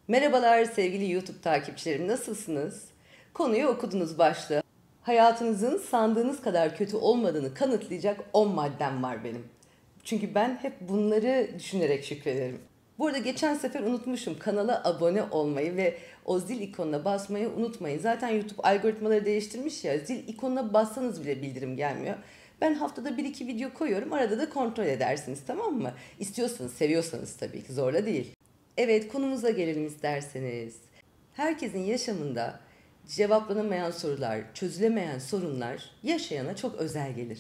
Merhabalar sevgili YouTube takipçilerim, nasılsınız? Konuyu okudunuz başlığı. Hayatınızın sandığınız kadar kötü olmadığını kanıtlayacak 10 maddem var benim. Çünkü ben hep bunları düşünerek şükrederim. Bu arada geçen sefer unutmuşum, kanala abone olmayı ve o zil ikonuna basmayı unutmayın. Zaten YouTube algoritmaları değiştirmiş ya, zil ikonuna bassanız bile bildirim gelmiyor. Ben haftada bir iki video koyuyorum, arada da kontrol edersiniz, tamam mı? İstiyorsanız, seviyorsanız tabii ki, zorla değil. Evet, konumuza gelelim isterseniz. Herkesin yaşamında cevaplanamayan sorular, çözülemeyen sorunlar yaşayana çok özel gelir.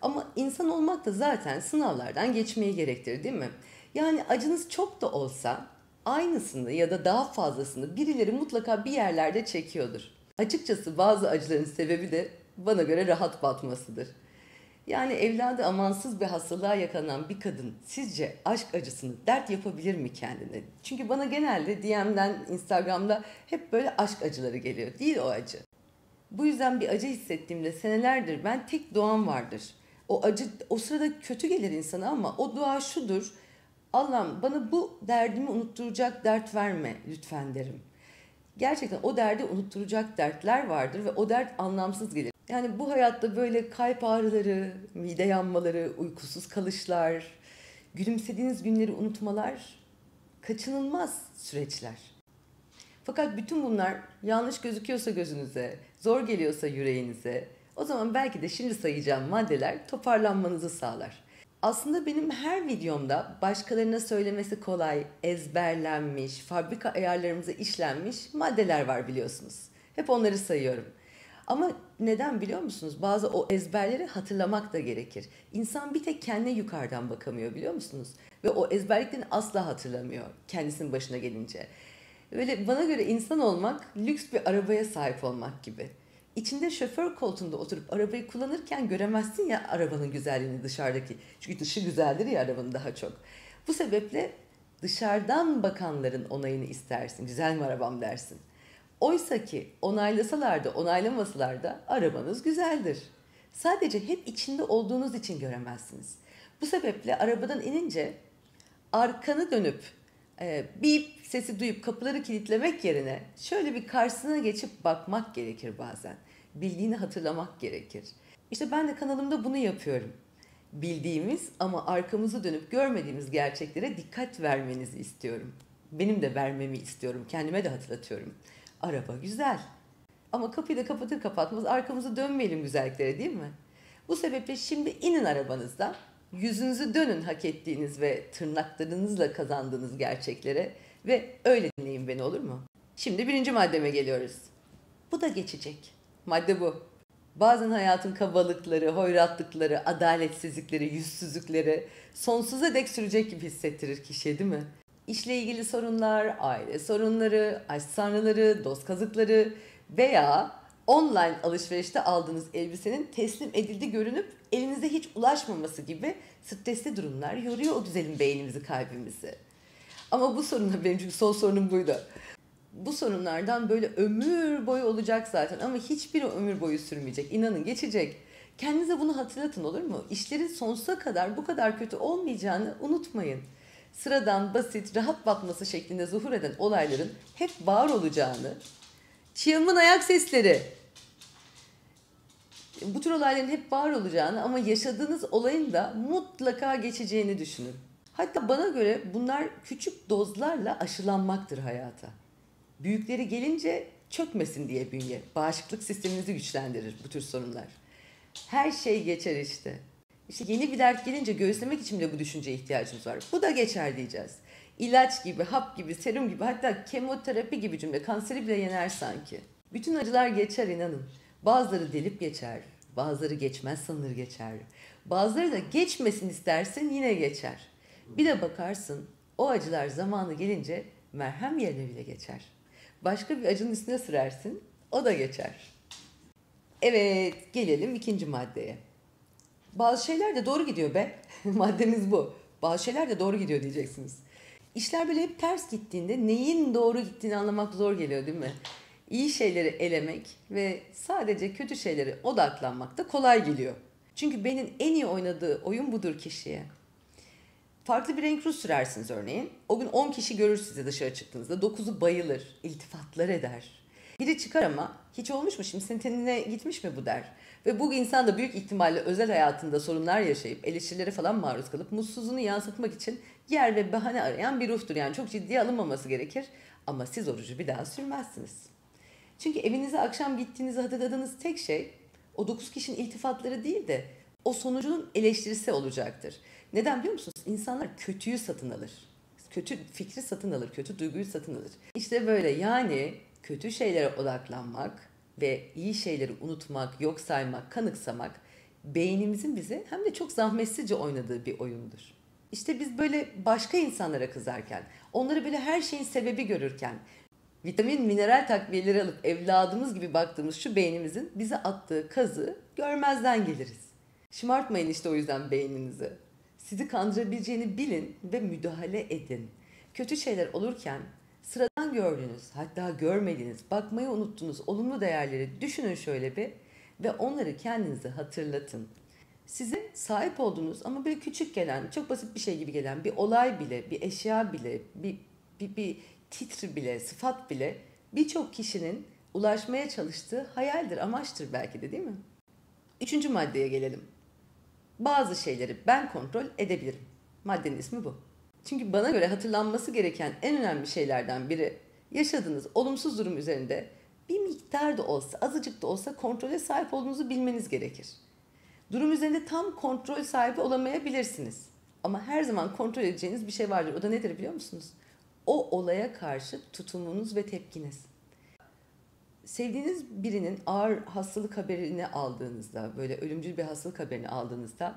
Ama insan olmak da zaten sınavlardan geçmeyi gerektirir, değil mi? Yani acınız çok da olsa aynısını ya da daha fazlasını birileri mutlaka bir yerlerde çekiyordur. Açıkçası bazı acıların sebebi de bana göre rahat batmasıdır. Yani evladı amansız bir hastalığa yakalanan bir kadın sizce aşk acısını dert yapabilir mi kendine? Çünkü bana genelde DM'den, Instagram'da hep böyle aşk acıları geliyor. Değil o acı. Bu yüzden bir acı hissettiğimde senelerdir ben tek duam vardır. O acı o sırada kötü gelir insana ama o dua şudur. Allah'ım bana bu derdimi unutturacak dert verme lütfen derim. Gerçekten o derdi unutturacak dertler vardır ve o dert anlamsız gelir. Yani bu hayatta böyle kalp ağrıları, mide yanmaları, uykusuz kalışlar, gülümsediğiniz günleri unutmalar kaçınılmaz süreçler. Fakat bütün bunlar yanlış gözüküyorsa gözünüze, zor geliyorsa yüreğinize, o zaman belki de şimdi sayacağım maddeler toparlanmanızı sağlar. Aslında benim her videomda başkalarına söylemesi kolay, ezberlenmiş, fabrika ayarlarımıza işlenmiş maddeler var biliyorsunuz. Hep onları sayıyorum. Ama neden biliyor musunuz? Bazı o ezberleri hatırlamak da gerekir. İnsan bir tek kendine yukarıdan bakamıyor biliyor musunuz? Ve o ezberliklerini asla hatırlamıyor kendisinin başına gelince. Böyle bana göre insan olmak lüks bir arabaya sahip olmak gibi. İçinde şoför koltuğunda oturup arabayı kullanırken göremezsin ya arabanın güzelliğini dışarıdaki. Çünkü dışı güzeldir ya arabanın daha çok. Bu sebeple dışarıdan bakanların onayını istersin. Güzel mi arabam dersin. Oysa ki onaylasalar da onaylamasalar da arabanız güzeldir. Sadece hep içinde olduğunuz için göremezsiniz. Bu sebeple arabadan inince arkanı dönüp bip sesi duyup kapıları kilitlemek yerine şöyle bir karşısına geçip bakmak gerekir bazen. Bildiğini hatırlamak gerekir. İşte ben de kanalımda bunu yapıyorum. Bildiğimiz ama arkamızı dönüp görmediğimiz gerçeklere dikkat vermenizi istiyorum. Benim de vermemi istiyorum. Kendime de hatırlatıyorum. Araba güzel. Ama kapıyı da kapatır kapatmaz arkamızı dönmeyelim güzelliklere, değil mi? Bu sebeple şimdi inin arabanızdan, yüzünüzü dönün hak ettiğiniz ve tırnaklarınızla kazandığınız gerçeklere ve öyle dinleyin beni, olur mu? Şimdi birinci maddeme geliyoruz. Bu da geçecek. Madde bu. Bazen hayatın kabalıkları, hoyratlıkları, adaletsizlikleri, yüzsüzlükleri sonsuza dek sürecek gibi hissettirir kişiye, değil mi? İşle ilgili sorunlar, aile sorunları, aşk sanrıları, dost kazıkları veya online alışverişte aldığınız elbisenin teslim edildi görünüp elinize hiç ulaşmaması gibi stresli durumlar yoruyor o güzelim beynimizi, kalbimizi. Ama bu sorunlar benim çünkü son sorunum buydu. Bu sorunlardan böyle ömür boyu olacak zaten ama hiçbiri ömür boyu sürmeyecek. İnanın geçecek. Kendinize bunu hatırlatın, olur mu? İşlerin sonsuza kadar bu kadar kötü olmayacağını unutmayın. Sıradan, basit, rahat batması şeklinde zuhur eden olayların hep var olacağını, çığımın ayak sesleri, bu tür olayların hep var olacağını ama yaşadığınız olayın da mutlaka geçeceğini düşünün. Hatta bana göre bunlar küçük dozlarla aşılanmaktır hayata. Büyükleri gelince çökmesin diye bünye. Bağışıklık sisteminizi güçlendirir bu tür sorunlar. Her şey geçer işte. İşte yeni bir dert gelince göğüslemek için bile bu düşünceye ihtiyacımız var. Bu da geçer diyeceğiz. İlaç gibi, hap gibi, serum gibi, hatta kemoterapi gibi cümle kanseri bile yener sanki. Bütün acılar geçer, inanın. Bazıları delip geçer, bazıları geçmez sanılır geçer. Bazıları da geçmesin istersin yine geçer. Bir de bakarsın o acılar zamanı gelince merhem yerine bile geçer. Başka bir acının üstüne sürersin, o da geçer. Evet, gelelim ikinci maddeye. Bazı şeyler de doğru gidiyor be. Maddemiz bu. Bazı şeyler de doğru gidiyor diyeceksiniz. İşler böyle hep ters gittiğinde neyin doğru gittiğini anlamak zor geliyor, değil mi? İyi şeyleri elemek ve sadece kötü şeylere odaklanmak da kolay geliyor. Çünkü beynin en iyi oynadığı oyun budur kişiye. Farklı bir renk ruj sürersiniz örneğin. O gün 10 kişi görür sizi dışarı çıktığınızda. 9'u bayılır, iltifatlar eder. Biri çıkar ama hiç olmuş mu şimdi senin tenine gitmiş mi bu der. Ve bu insan da büyük ihtimalle özel hayatında sorunlar yaşayıp eleştirilere falan maruz kalıp mutsuzluğunu yansıtmak için yer ve bahane arayan bir ruhtur. Yani çok ciddiye alınmaması gerekir ama siz orucu bir daha sürmezsiniz. Çünkü evinize akşam gittiğinizde hatırladığınız tek şey o 9 kişinin iltifatları değil de o sonucunun eleştirisi olacaktır. Neden biliyor musunuz? İnsanlar kötüyü satın alır. Kötü fikri satın alır, kötü duyguyu satın alır. İşte böyle yani kötü şeylere odaklanmak ve iyi şeyleri unutmak, yok saymak, kanıksamak beynimizin bize hem de çok zahmetsizce oynadığı bir oyundur. İşte biz böyle başka insanlara kızarken, onları böyle her şeyin sebebi görürken, vitamin, mineral takviyeleri alıp evladımız gibi baktığımız şu beynimizin bize attığı kazı görmezden geliriz. Şımartmayın işte o yüzden beyninizi. Sizi kandırabileceğini bilin ve müdahale edin. Kötü şeyler olurken sıradan gördüğünüz, hatta görmediğiniz, bakmayı unuttuğunuz olumlu değerleri düşünün şöyle bir ve onları kendinize hatırlatın. Size sahip olduğunuz ama böyle küçük gelen, çok basit bir şey gibi gelen bir olay bile, bir eşya bile, bir titr bile, sıfat bile birçok kişinin ulaşmaya çalıştığı hayaldir, amaçtır belki de değil mi? Üçüncü maddeye gelelim. Bazı şeyleri ben kontrol edebilirim. Maddenin ismi bu. Çünkü bana göre hatırlanması gereken en önemli şeylerden biri yaşadığınız olumsuz durum üzerinde bir miktar da olsa, azıcık da olsa kontrole sahip olduğunuzu bilmeniz gerekir. Durum üzerinde tam kontrol sahibi olamayabilirsiniz. Ama her zaman kontrol edeceğiniz bir şey vardır. O da nedir biliyor musunuz? O olaya karşı tutumunuz ve tepkiniz. Sevdiğiniz birinin ağır hastalık haberini aldığınızda, böyle ölümcül bir hastalık haberini aldığınızda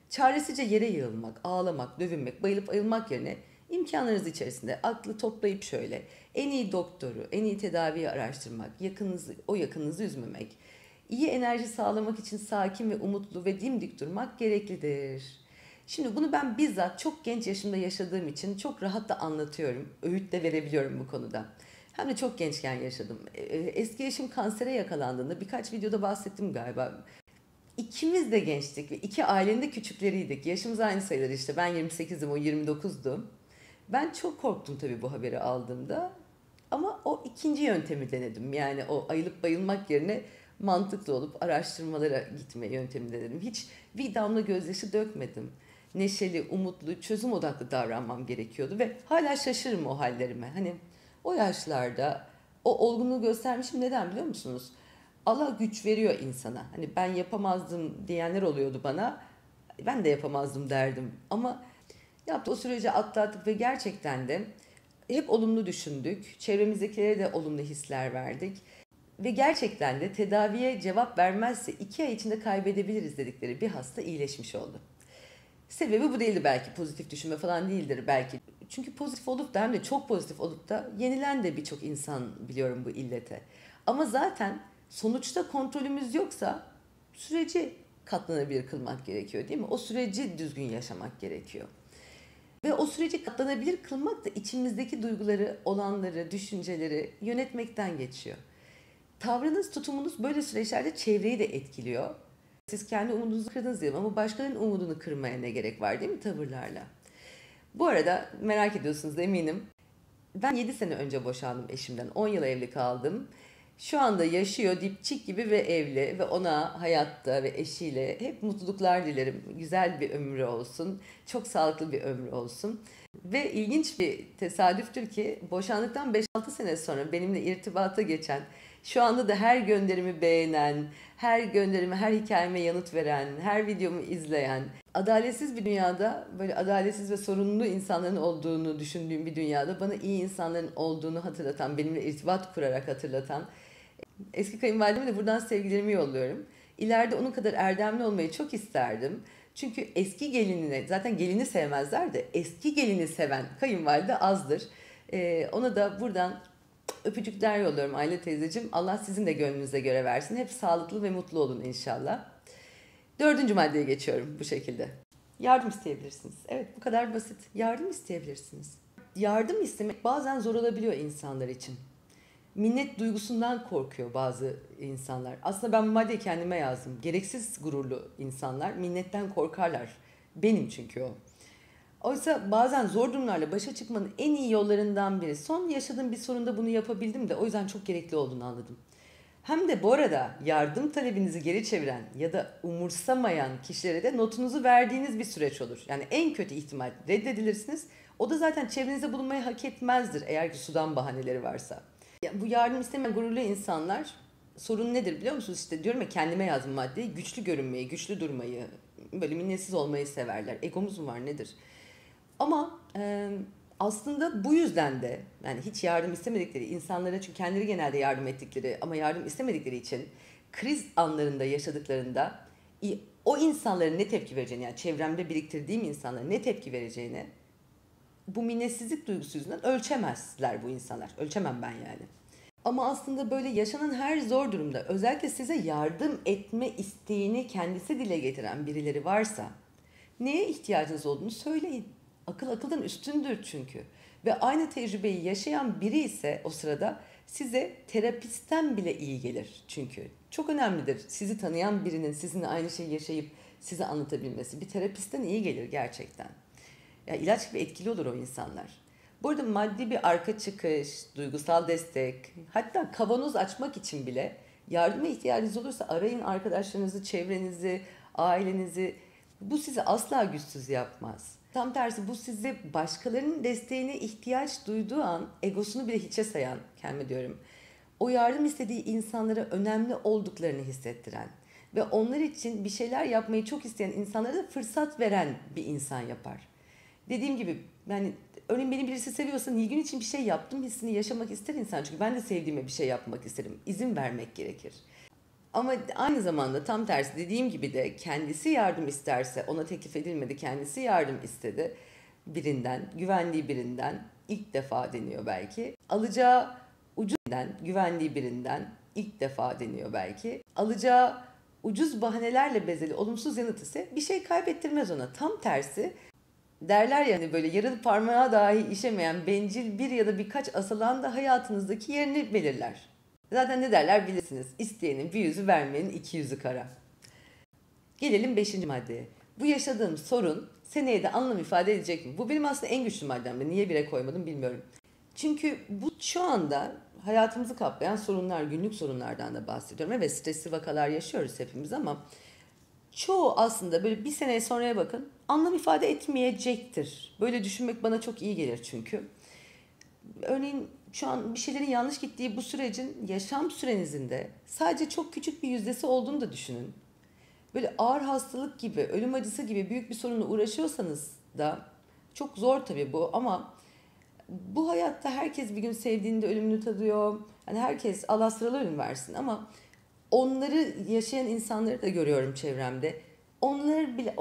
çaresizce yere yığılmak, ağlamak, dövünmek, bayılıp ayılmak yerine imkanlarınız içerisinde aklı toplayıp şöyle en iyi doktoru, en iyi tedaviyi araştırmak, o yakınınızı üzmemek, iyi enerji sağlamak için sakin ve umutlu ve dimdik durmak gereklidir. Şimdi bunu ben bizzat çok genç yaşımda yaşadığım için çok rahat da anlatıyorum, öğüt de verebiliyorum bu konuda. Hem de çok gençken yaşadım. Eski eşim kansere yakalandığında birkaç videoda bahsettim galiba. İkimiz de gençtik ve iki ailenin de küçükleriydik. Yaşımız aynı sayılır işte. Ben 28'dim, o 29'du. Ben çok korktum tabii bu haberi aldığımda. Ama o ikinci yöntemi denedim. Yani o ayılıp bayılmak yerine mantıklı olup araştırmalara gitme yöntemini denedim. Hiç bir damla gözyaşı dökmedim. Neşeli, umutlu, çözüm odaklı davranmam gerekiyordu ve hala şaşırırım o hallerime. Hani o yaşlarda o olgunluğu göstermişim, neden biliyor musunuz? Allah güç veriyor insana. Hani ben yapamazdım diyenler oluyordu bana. Ben de yapamazdım derdim. Ama o süreci atlattık ve gerçekten de hep olumlu düşündük. Çevremizdekilere de olumlu hisler verdik. Ve gerçekten de tedaviye cevap vermezse 2 ay içinde kaybedebiliriz dedikleri bir hasta iyileşmiş oldu. Sebebi bu değildi belki, pozitif düşünme falan değildir belki. Çünkü pozitif olup da hem de çok pozitif olup da yenilen de birçok insan biliyorum bu illete. Ama zaten sonuçta kontrolümüz yoksa süreci katlanabilir kılmak gerekiyor değil mi? O süreci düzgün yaşamak gerekiyor. Ve o süreci katlanabilir kılmak da içimizdeki duyguları, olanları, düşünceleri yönetmekten geçiyor. Tavrınız, tutumunuz böyle süreçlerde çevreyi de etkiliyor. Siz kendi umudunuzu kırdınız diyelim ama başkalarının umudunu kırmaya ne gerek var değil mi tavırlarla? Bu arada merak ediyorsunuz eminim. Ben 7 sene önce boşandım eşimden. 10 yıl evli kaldım. Şu anda yaşıyor dipçik gibi ve evli ve ona hayatta ve eşiyle hep mutluluklar dilerim. Güzel bir ömrü olsun. Çok sağlıklı bir ömrü olsun. Ve ilginç bir tesadüftür ki boşandıktan 5-6 sene sonra benimle irtibata geçen, şu anda da her gönderimi beğenen, her gönderime, her hikayeme yanıt veren, her videomu izleyen, adaletsiz bir dünyada, böyle adaletsiz ve sorunlu insanların olduğunu düşündüğüm bir dünyada bana iyi insanların olduğunu hatırlatan, benimle irtibat kurarak hatırlatan eski kayınvalideme de buradan sevgilerimi yolluyorum. İleride onun kadar erdemli olmayı çok isterdim. Çünkü eski gelinine, zaten gelini sevmezler de eski gelini seven kayınvalide azdır. Ona da buradan öpücükler yolluyorum Aile teyzeciğim. Allah sizin de gönlünüze göre versin. Hep sağlıklı ve mutlu olun inşallah. 4. maddeye geçiyorum bu şekilde. Yardım isteyebilirsiniz. Evet, bu kadar basit. Yardım isteyebilirsiniz. Yardım istemek bazen zor olabiliyor insanlar için. Minnet duygusundan korkuyor bazı insanlar. Aslında ben bu maddeyi kendime yazdım. Gereksiz gururlu insanlar minnetten korkarlar. Benim çünkü o. Oysa bazen zor durumlarla başa çıkmanın en iyi yollarından biri. Son yaşadığım bir sorunda bunu yapabildim de o yüzden çok gerekli olduğunu anladım. Hem de bu arada yardım talebinizi geri çeviren ya da umursamayan kişilere de notunuzu verdiğiniz bir süreç olur. Yani en kötü ihtimal reddedilirsiniz. O da zaten çevrenizde bulunmayı hak etmezdir eğer ki sudan bahaneleri varsa. Ya bu yardım istemeyen gururlu insanlar, sorun nedir biliyor musunuz? İşte diyorum ya, kendime yazdım maddeyi. Güçlü görünmeyi, güçlü durmayı, böyle minnetsiz olmayı severler. Egomuz mu var nedir? Ama aslında bu yüzden de, yani hiç yardım istemedikleri insanlara, çünkü kendileri genelde yardım ettikleri ama yardım istemedikleri için kriz anlarında yaşadıklarında o insanların ne tepki vereceğini, yani çevremde biriktirdiğim insanların ne tepki vereceğini bu minnetsizlik duygusu yüzünden ölçemezler bu insanlar. Ölçemem ben yani. Ama aslında böyle yaşanan her zor durumda özellikle size yardım etme isteğini kendisi dile getiren birileri varsa neye ihtiyacınız olduğunu söyleyin. Akıl akıldan üstündür çünkü. Ve aynı tecrübeyi yaşayan biri ise o sırada size terapistten bile iyi gelir çünkü. Çok önemlidir sizi tanıyan birinin sizinle aynı şeyi yaşayıp size anlatabilmesi. Bir terapistten iyi gelir gerçekten. Ya ilaç gibi etkili olur o insanlar. Bu arada maddi bir arka çıkış, duygusal destek, hatta kavanoz açmak için bile yardıma ihtiyacınız olursa arayın arkadaşlarınızı, çevrenizi, ailenizi. Bu sizi asla güçsüz yapmaz. Tam tersi, bu sizi başkalarının desteğine ihtiyaç duyduğu an egosunu bile hiçe sayan, kendime diyorum, o yardım istediği insanlara önemli olduklarını hissettiren ve onlar için bir şeyler yapmayı çok isteyen insanlara da fırsat veren bir insan yapar. Dediğim gibi, yani örneğin beni birisi seviyorsa Nilgün için bir şey yaptım hissini yaşamak ister insan. Çünkü ben de sevdiğime bir şey yapmak isterim. İzin vermek gerekir. Ama aynı zamanda tam tersi, dediğim gibi de kendisi yardım isterse, ona teklif edilmedi, kendisi yardım istedi birinden, güvendiği birinden, ilk defa deniyor belki. Alacağı ucuzdan, güvendiği birinden ilk defa deniyor belki. Alacağı ucuz bahanelerle bezeli olumsuz yanıt ise bir şey kaybettirmez ona. Tam tersi, derler ya hani, böyle yarılı parmağı dahi işemeyen bencil bir ya da birkaç asılan da hayatınızdaki yerini belirler. Zaten ne derler bilirsiniz. İsteyenin bir yüzü, vermeyenin iki yüzü kara. Gelelim 5. maddeye. Bu yaşadığım sorun seneye de anlam ifade edecek mi? Bu benim aslında en güçlü maddemdi. Niye bire koymadım bilmiyorum. Çünkü bu şu anda hayatımızı kaplayan sorunlar, günlük sorunlardan da bahsediyorum. Evet, stresli vakalar yaşıyoruz hepimiz ama çoğu aslında böyle bir sene sonraya bakın, anlam ifade etmeyecektir. Böyle düşünmek bana çok iyi gelir çünkü. Örneğin şu an bir şeylerin yanlış gittiği bu sürecin yaşam sürenizin de sadece çok küçük bir yüzdesi olduğunu da düşünün. Böyle ağır hastalık gibi, ölüm acısı gibi büyük bir sorunla uğraşıyorsanız da, çok zor tabii bu ama bu hayatta herkes bir gün sevdiğinde ölümünü tadıyor. Yani herkes, Allah sıralı ölüm versin, ama onları yaşayan insanları da görüyorum çevremde. Onlar bile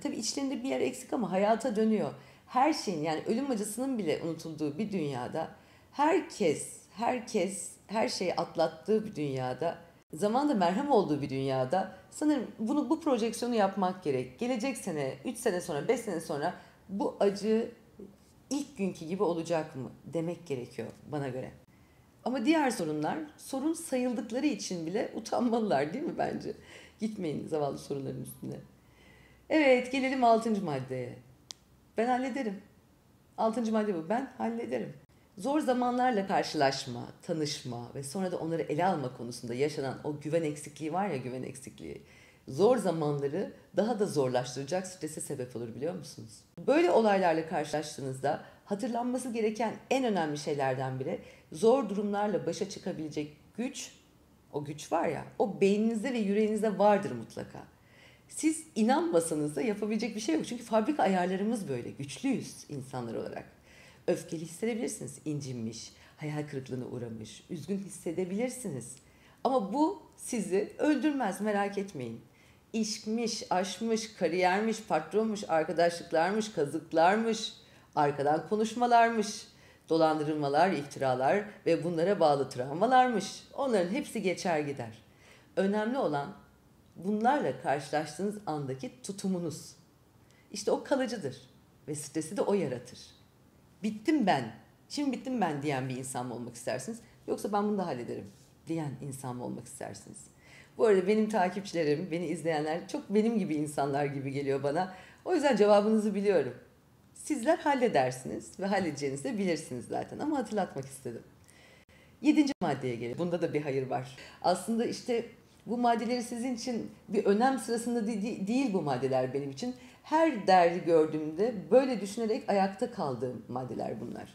tabii içlerinde bir yer eksik ama hayata dönüyor. Her şeyin, yani ölüm acısının bile unutulduğu bir dünyada, herkes her şeyi atlattığı bir dünyada, zamanda merhem olduğu bir dünyada sanırım bu projeksiyonu yapmak gerek. Gelecek sene, 3 sene sonra, 5 sene sonra bu acı ilk günkü gibi olacak mı demek gerekiyor bana göre. Ama diğer sorunlar sorun sayıldıkları için bile utanmalılar, değil mi bence? Gitmeyin zavallı sorunların üstüne. Evet, gelelim 6. maddeye. Ben hallederim. 6. madde bu. Ben hallederim. Zor zamanlarla karşılaşma, tanışma ve sonra da onları ele alma konusunda yaşanan o güven eksikliği var ya, güven eksikliği. Zor zamanları daha da zorlaştıracak strese sebep olur, biliyor musunuz? Böyle olaylarla karşılaştığınızda hatırlanması gereken en önemli şeylerden biri, zor durumlarla başa çıkabilecek güç, o güç var ya, o beyninizde ve yüreğinizde vardır mutlaka. Siz inanmasanız da yapabilecek bir şey yok. Çünkü fabrika ayarlarımız böyle. Güçlüyüz insanlar olarak. Öfkeli hissedebilirsiniz. İncinmiş, hayal kırıklığına uğramış, üzgün hissedebilirsiniz. Ama bu sizi öldürmez, merak etmeyin. İşmiş, aşmış, kariyermiş, patronmuş, arkadaşlıklarmış, kazıklarmış, arkadan konuşmalarmış, dolandırılmalar, iftiralar ve bunlara bağlı travmalarmış. Onların hepsi geçer gider. Önemli olan bunlarla karşılaştığınız andaki tutumunuz. İşte o kalıcıdır ve stresi de o yaratır. Bittim ben, şimdi bittim ben diyen bir insan mı olmak istersiniz? Yoksa ben bunu da hallederim diyen insan mı olmak istersiniz? Bu arada benim takipçilerim, beni izleyenler çok benim gibi insanlar gibi geliyor bana. O yüzden cevabınızı biliyorum. Sizler halledersiniz ve halledeceğinizi de bilirsiniz zaten ama hatırlatmak istedim. 7. maddeye gelelim. Bunda da bir hayır var. Aslında işte bu maddeleri sizin için bir önem sırasında değil bu maddeler benim için. Her derdi gördüğümde böyle düşünerek ayakta kaldığım maddeler bunlar.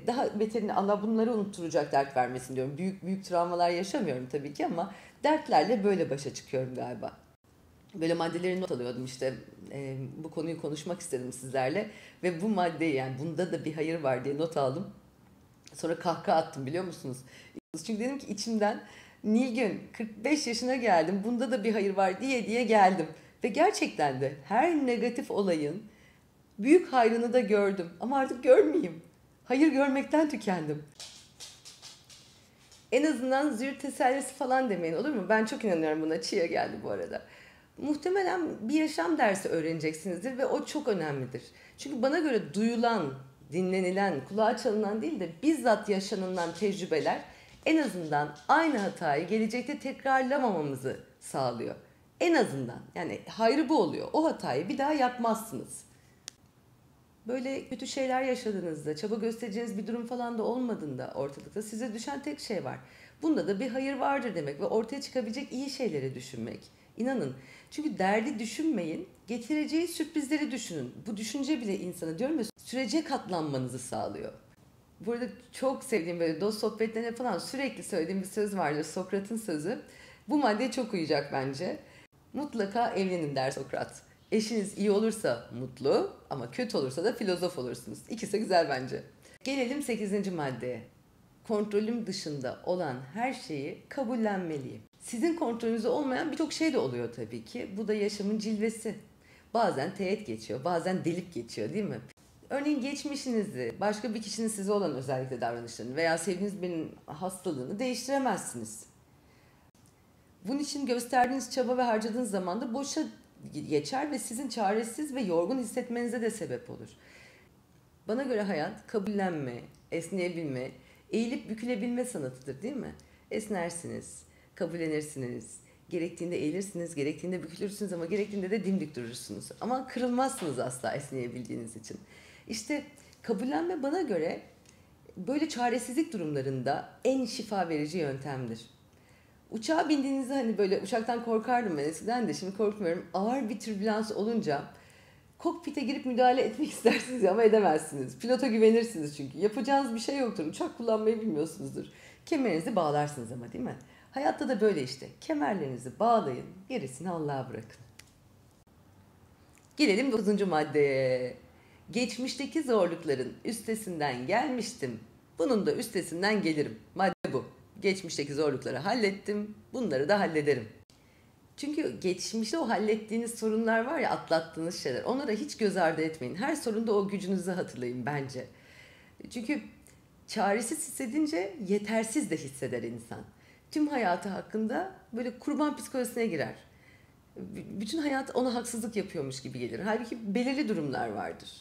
Daha beterini Allah bunları unutturacak dert vermesin diyorum. Büyük büyük travmalar yaşamıyorum tabii ki ama dertlerle böyle başa çıkıyorum galiba. Böyle maddeleri not alıyordum işte bu konuyu konuşmak istedim sizlerle ve bu maddeyi yani bunda da bir hayır var diye not aldım. Sonra kahkaha attım biliyor musunuz? Çünkü dedim ki içimden Nilgün 45 yaşına geldim bunda da bir hayır var diye geldim. Ve gerçekten de her negatif olayın büyük hayrını da gördüm ama artık görmeyeyim. Hayır görmekten tükendim. En azından züğürt tesellisi falan demeyin olur mu? Ben çok inanıyorum buna. Çiğ'e geldi bu arada. Muhtemelen bir yaşam dersi öğreneceksinizdir ve o çok önemlidir. Çünkü bana göre duyulan, dinlenilen, kulağa çalınan değil de bizzat yaşanılan tecrübeler en azından aynı hatayı gelecekte tekrarlamamamızı sağlıyor. En azından yani hayrı bu oluyor. O hatayı bir daha yapmazsınız. Böyle kötü şeyler yaşadığınızda, çaba göstereceğiniz bir durum falan da olmadığında ortalıkta size düşen tek şey var. Bunda da bir hayır vardır demek ve ortaya çıkabilecek iyi şeyleri düşünmek. İnanın. Çünkü derdi düşünmeyin, getireceği sürprizleri düşünün. Bu düşünce bile insana diyorum ya sürece katlanmanızı sağlıyor. Burada çok sevdiğim böyle dost sohbetlerine falan sürekli söylediğim bir söz vardır. Sokrat'ın sözü. Bu maddeye çok uyacak bence. Mutlaka evlenin der Sokrat. Eşiniz iyi olursa mutlu ama kötü olursa da filozof olursunuz. İkisi de güzel bence. Gelelim 8. maddeye. Kontrolüm dışında olan her şeyi kabullenmeliyim. Sizin kontrolünüzde olmayan birçok şey de oluyor tabii ki. Bu da yaşamın cilvesi. Bazen teğet geçiyor, bazen delip geçiyor değil mi? Örneğin geçmişinizi, başka bir kişinin size olan özellikle davranışlarını veya sevdiğiniz birinin hastalığını değiştiremezsiniz. Bunun için gösterdiğiniz çaba ve harcadığınız zaman da boşa geçer ve sizin çaresiz ve yorgun hissetmenize de sebep olur. Bana göre hayat kabullenme, esneyebilme, eğilip bükülebilme sanatıdır değil mi? Esnersiniz, kabullenirsiniz, gerektiğinde eğilirsiniz, gerektiğinde bükülürsünüz ama gerektiğinde de dimdik durursunuz. Ama kırılmazsınız asla esneyebildiğiniz için. İşte kabullenme bana göre böyle çaresizlik durumlarında en şifa verici yöntemdir. Uçağa bindiğinizde hani böyle uçaktan korkardım ben eskiden de şimdi korkmuyorum. Ağır bir türbülans olunca kokpite girip müdahale etmek istersiniz ama edemezsiniz. Pilota güvenirsiniz çünkü. Yapacağınız bir şey yoktur. Uçak kullanmayı bilmiyorsunuzdur. Kemerinizi bağlarsınız ama değil mi? Hayatta da böyle işte. Kemerlerinizi bağlayın, gerisini Allah'a bırakın. Gelelim 9. maddeye. Geçmişteki zorlukların üstesinden gelmiştim. Bunun da üstesinden gelirim. Madde bu. Geçmişteki zorlukları hallettim. Bunları da hallederim. Çünkü geçmişte o hallettiğiniz sorunlar var ya atlattığınız şeyler. Onlara hiç göz ardı etmeyin. Her sorunda o gücünüzü hatırlayın bence. Çünkü çaresiz hissedince yetersiz de hisseder insan. Tüm hayatı hakkında böyle kurban psikolojisine girer. Bütün hayat ona haksızlık yapıyormuş gibi gelir. Halbuki belirli durumlar vardır.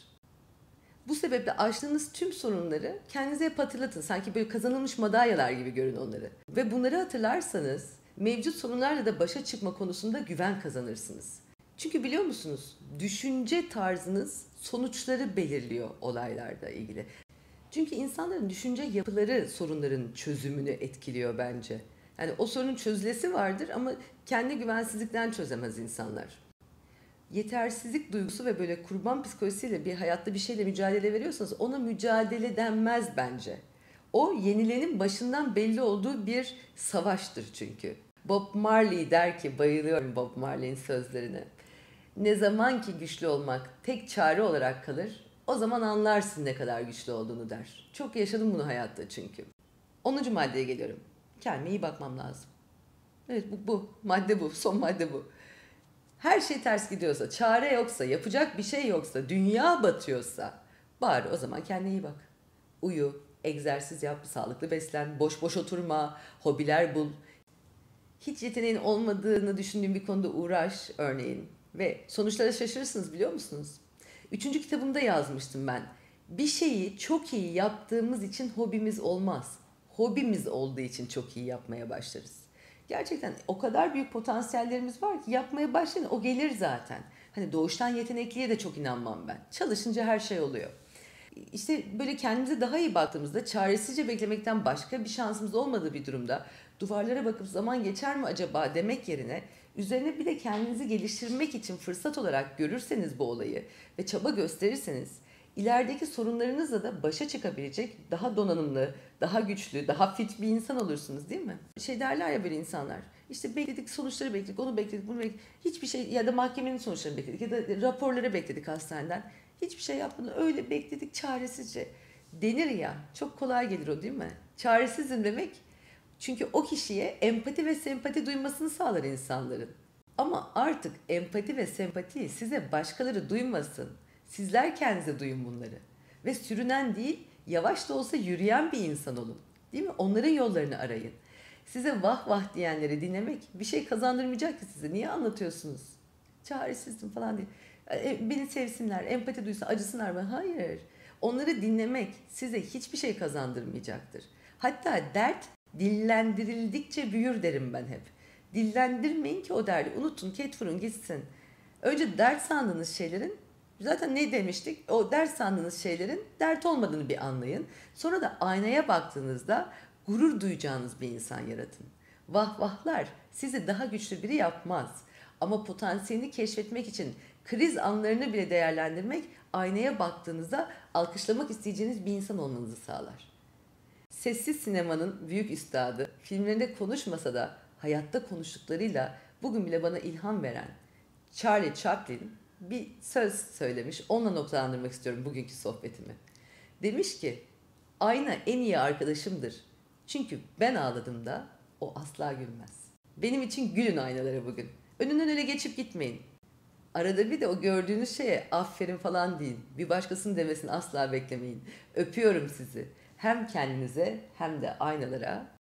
Bu sebeple aştığınız tüm sorunları kendinize hep hatırlatın. Sanki böyle kazanılmış madalyalar gibi görün onları. Ve bunları hatırlarsanız mevcut sorunlarla da başa çıkma konusunda güven kazanırsınız. Çünkü biliyor musunuz? Düşünce tarzınız sonuçları belirliyor olaylarla ilgili. Çünkü insanların düşünce yapıları sorunların çözümünü etkiliyor bence. Yani o sorunun çözülesi vardır ama kendi güvensizlikten çözemez insanlar. Yetersizlik duygusu ve böyle kurban psikolojisiyle bir hayatta bir şeyle mücadele veriyorsanız ona mücadele denmez bence. O yenilenin başından belli olduğu bir savaştır çünkü. Bob Marley der ki, bayılıyorum Bob Marley'in sözlerine. Ne zaman ki güçlü olmak tek çare olarak kalır, o zaman anlarsın ne kadar güçlü olduğunu der. Çok yaşadım bunu hayatta çünkü. 10. maddeye geliyorum. Kendime iyi bakmam lazım. Evet bu. Madde bu. Son madde bu. Her şey ters gidiyorsa, çare yoksa, yapacak bir şey yoksa, dünya batıyorsa bari o zaman kendine iyi bak. Uyu, egzersiz yap, sağlıklı beslen, boş boş oturma, hobiler bul. Hiç yeteneğin olmadığını düşündüğün bir konuda uğraş örneğin ve sonuçlara şaşırırsınız biliyor musunuz? 3. kitabımda yazmıştım ben. Bir şeyi çok iyi yaptığımız için hobimiz olmaz. Hobimiz olduğu için çok iyi yapmaya başlarız. Gerçekten o kadar büyük potansiyellerimiz var ki yapmaya başlayın o gelir zaten. Hani doğuştan yetenekliye de çok inanmam ben. Çalışınca her şey oluyor. İşte böyle kendimize daha iyi baktığımızda çaresizce beklemekten başka bir şansımız olmadığı bir durumda duvarlara bakıp zaman geçer mi acaba demek yerine üzerine bir de kendinizi geliştirmek için fırsat olarak görürseniz bu olayı ve çaba gösterirseniz ilerideki sorunlarınızla da başa çıkabilecek daha donanımlı, daha güçlü, daha fit bir insan olursunuz değil mi? Şey derler ya böyle insanlar. İşte bekledik, sonuçları bekledik, onu bekledik, bunu bekledik. Hiçbir şey ya da mahkemenin sonuçlarını bekledik ya da raporları bekledik hastaneden. Hiçbir şey yapmadan öyle bekledik çaresizce. Denir ya, çok kolay gelir o değil mi? Çaresizim demek çünkü o kişiye empati ve sempati duymasını sağlar insanların. Ama artık empati ve sempatiyi size başkaları duymasın. Sizler kendinize duyun bunları. Ve sürünen değil, yavaş da olsa yürüyen bir insan olun. Değil mi? Onların yollarını arayın. Size vah vah diyenleri dinlemek bir şey kazandırmayacak ki size. Niye anlatıyorsunuz? Çaresizdim falan diye. Beni sevsinler, empati duysun, acısınlar mı? Hayır. Onları dinlemek size hiçbir şey kazandırmayacaktır. Hatta dert dillendirildikçe büyür derim ben hep. Dillendirmeyin ki o derdi. Unutun, ket vurun gitsin. Önce dert sandığınız şeylerin, zaten ne demiştik? O dert sandığınız şeylerin dert olmadığını bir anlayın. Sonra da aynaya baktığınızda gurur duyacağınız bir insan yaratın. Vah vahlar sizi daha güçlü biri yapmaz. Ama potansiyelini keşfetmek için kriz anlarını bile değerlendirmek aynaya baktığınızda alkışlamak isteyeceğiniz bir insan olmanızı sağlar. Sessiz sinemanın büyük üstadı, filmlerinde konuşmasa da hayatta konuştuklarıyla bugün bile bana ilham veren Charlie Chaplin bir söz söylemiş. Onunla noktalandırmak istiyorum bugünkü sohbetimi. Demiş ki, ayna en iyi arkadaşımdır. Çünkü ben ağladığımda o asla gülmez. Benim için gülün aynalara bugün. Önünden öyle geçip gitmeyin. Arada bir de o gördüğünüz şeye aferin falan deyin. Bir başkasının demesini asla beklemeyin. Öpüyorum sizi. Hem kendinize hem de aynalara